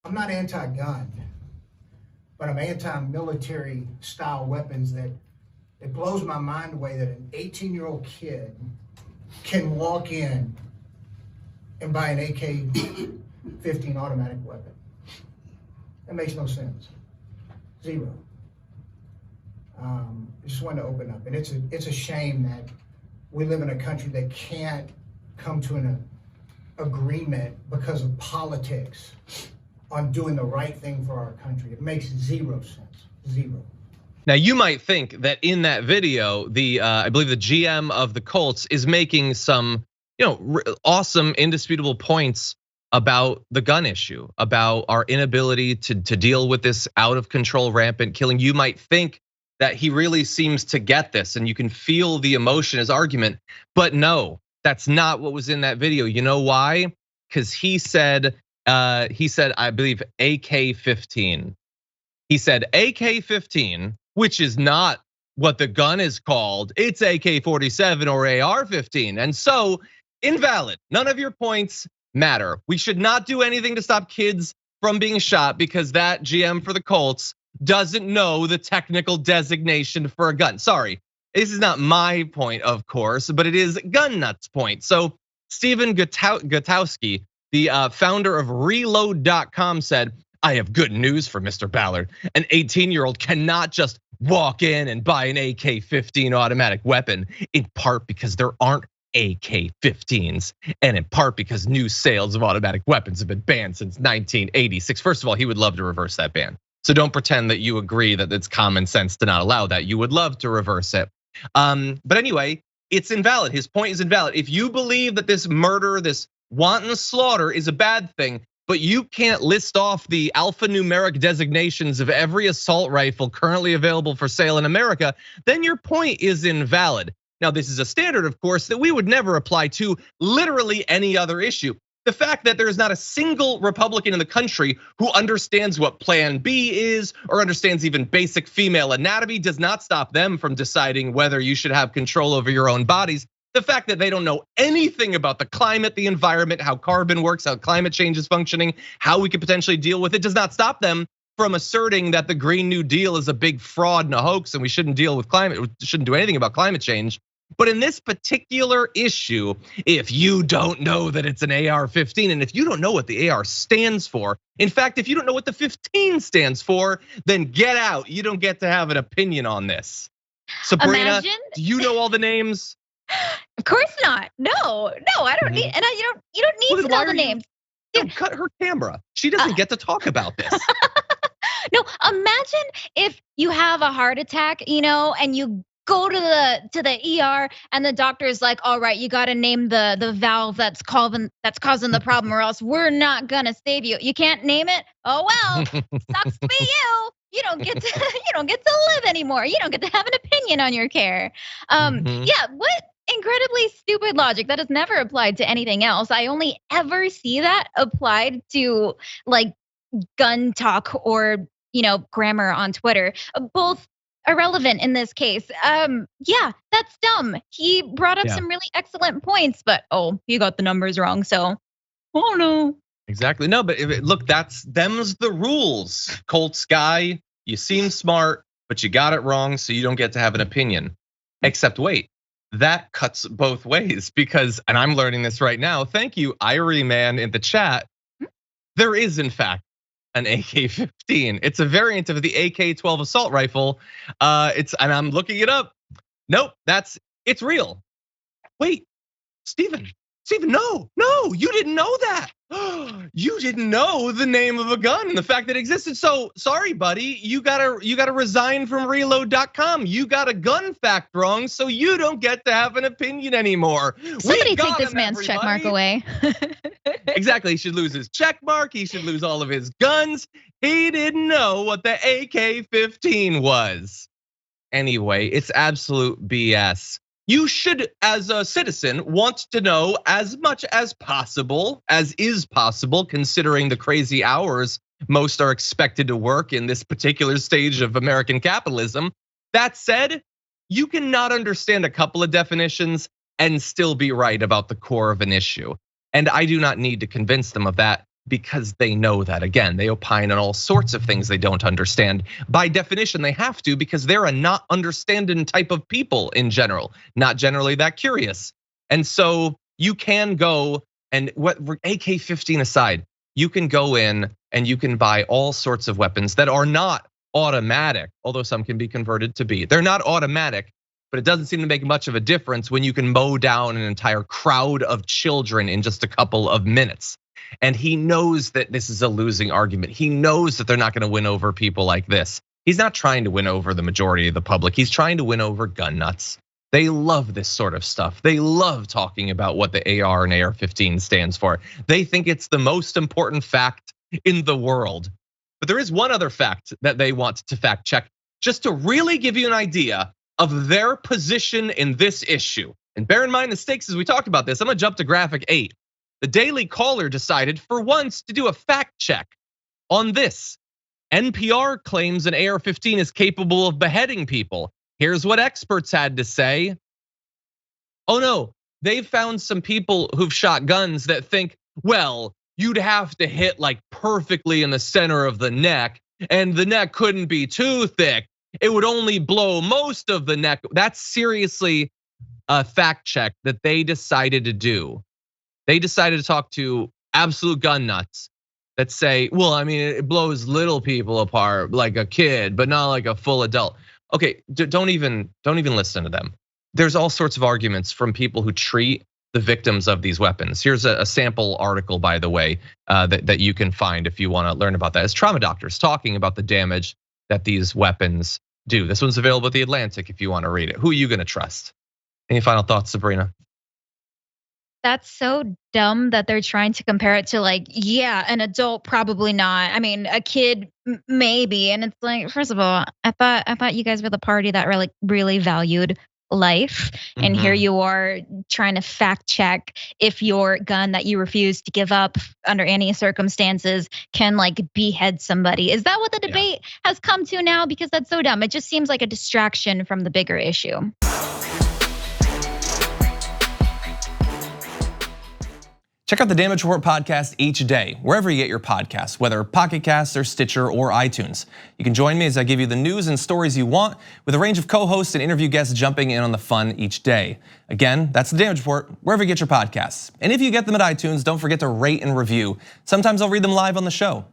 I'm not anti-gun, but I'm anti-military style weapons. That it blows my mind away that an 18-year-old kid can walk in and buy an AK-15 automatic weapon. That makes no sense. Zero. I just wanted to open up, and it's a shame that we live in a country that can't come to an agreement because of politics on doing the right thing for our country. It makes zero sense. Zero. Now you might think that in that video, I believe the GM of the Colts is making some, awesome, indisputable points about the gun issue, about our inability to deal with this out of control, rampant killing. You might think that he really seems to get this, and you can feel the emotion, his argument, but no, that's not what was in that video. You know why? Because he said, I believe AK-15. He said AK-15, which is not what the gun is called. It's AK-47 or AR-15. And so invalid. None of your points matter. We should not do anything to stop kids from being shot because that GM for the Colts doesn't know the technical designation for a gun. Sorry, this is not my point, of course, but it is Gun Nuts' point. So Stephen Gutowski, the founder of reload.com, said, I have good news for Mr. Ballard. An 18-year-old cannot just walk in and buy an AK-15 automatic weapon, in part because there aren't AK-15s, and in part because new sales of automatic weapons have been banned since 1986. First of all, he would love to reverse that ban. So don't pretend that you agree that it's common sense to not allow that. You would love to reverse it. But anyway, it's invalid. His point is invalid. If you believe that this murder, this wanton slaughter is a bad thing, but you can't list off the alphanumeric designations of every assault rifle currently available for sale in America, then your point is invalid. Now, this is a standard, of course, that we would never apply to literally any other issue. The fact that there is not a single Republican in the country who understands what Plan B is or understands even basic female anatomy does not stop them from deciding whether you should have control over your own bodies. The fact that they don't know anything about the climate, the environment, how carbon works, how climate change is functioning, how we could potentially deal with it does not stop them from asserting that the Green New Deal is a big fraud and a hoax and we shouldn't deal with climate, shouldn't do anything about climate change. But in this particular issue, if you don't know that it's an AR-15 and if you don't know what the AR stands for, in fact, if you don't know what the 15 stands for, then get out. You don't get to have an opinion on this. Sabrina, do you know all the names? Of course not. No, I don't need, and you don't need to know the names. Don't cut her camera. She doesn't get to talk about this. No, imagine if you have a heart attack, and you go to the ER and the doctor's like, all right, you got to name the valve that's causing the problem, or else we're not gonna save you. You can't name it. Oh well, sucks to be you. You don't get to live anymore. You don't get to have an opinion on your care. Yeah, what incredibly stupid logic that has never applied to anything else. I only ever see that applied to like gun talk or grammar on Twitter. Both irrelevant in this case. Yeah, that's dumb. He brought up some really excellent points, but he got the numbers wrong. So, oh no. Exactly. No, but look, them's the rules. Colts guy, you seem smart, but you got it wrong, so you don't get to have an opinion. Except wait, that cuts both ways because, and I'm learning this right now. Thank you, Irie Man in the chat. There is in fact an AK-15. It's a variant of the AK-12 assault rifle. And I'm looking it up. Nope, it's real. Wait, Stephen, no, you didn't know that. You didn't know the name of a gun and the fact that it existed. So sorry, buddy, you gotta resign from reload.com. You got a gun fact wrong, so you don't get to have an opinion anymore. Somebody take this man's check mark away. Exactly, he should lose his check mark. He should lose all of his guns. He didn't know what the AK-15 was. Anyway, it's absolute BS. You should, as a citizen, want to know as much as possible, as is possible, considering the crazy hours most are expected to work in this particular stage of American capitalism. That said, you cannot understand a couple of definitions and still be right about the core of an issue. And I do not need to convince them of that. because they know that. Again, they opine on all sorts of things they don't understand. By definition, they have to because they're a not understanding type of people in general, not generally that curious. And so you can go and AK-15 aside, you can go in and you can buy all sorts of weapons that are not automatic, although some can be converted to be. They're not automatic, but it doesn't seem to make much of a difference when you can mow down an entire crowd of children in just a couple of minutes. And he knows that this is a losing argument. He knows that they're not gonna win over people like this. He's not trying to win over the majority of the public. He's trying to win over gun nuts. They love this sort of stuff. They love talking about what the AR and AR-15 stands for. They think it's the most important fact in the world. But there is one other fact that they want to fact check, just to really give you an idea of their position in this issue. And bear in mind the stakes as we talked about this. I'm gonna jump to graphic 8. The Daily Caller decided for once to do a fact check on this. NPR claims an AR-15 is capable of beheading people. Here's what experts had to say. Oh no, they've found some people who've shot guns that think, well, you'd have to hit like perfectly in the center of the neck, and the neck couldn't be too thick. It would only blow most of the neck. That's seriously a fact check that they decided to do. They decided to talk to absolute gun nuts that say, well, I mean, it blows little people apart like a kid, but not like a full adult. Okay, don't even listen to them. There's all sorts of arguments from people who treat the victims of these weapons. Here's a sample article, by the way, that you can find if you want to learn about that. It's trauma doctors talking about the damage that these weapons do. This one's available at The Atlantic if you want to read it. Who are you gonna trust? Any final thoughts, Sabrina? That's so dumb that they're trying to compare it to like, yeah, an adult probably not. I mean, a kid maybe. And it's like, first of all, I thought you guys were the party that really valued life. And here you are trying to fact check if your gun that you refuse to give up under any circumstances can like behead somebody. Is that what the debate has come to now? Because that's so dumb. It just seems like a distraction from the bigger issue. Check out the Damage Report podcast each day, wherever you get your podcasts, whether Pocket Casts or Stitcher or iTunes. You can join me as I give you the news and stories you want, with a range of co-hosts and interview guests jumping in on the fun each day. Again, that's the Damage Report, wherever you get your podcasts. And if you get them at iTunes, don't forget to rate and review. Sometimes I'll read them live on the show.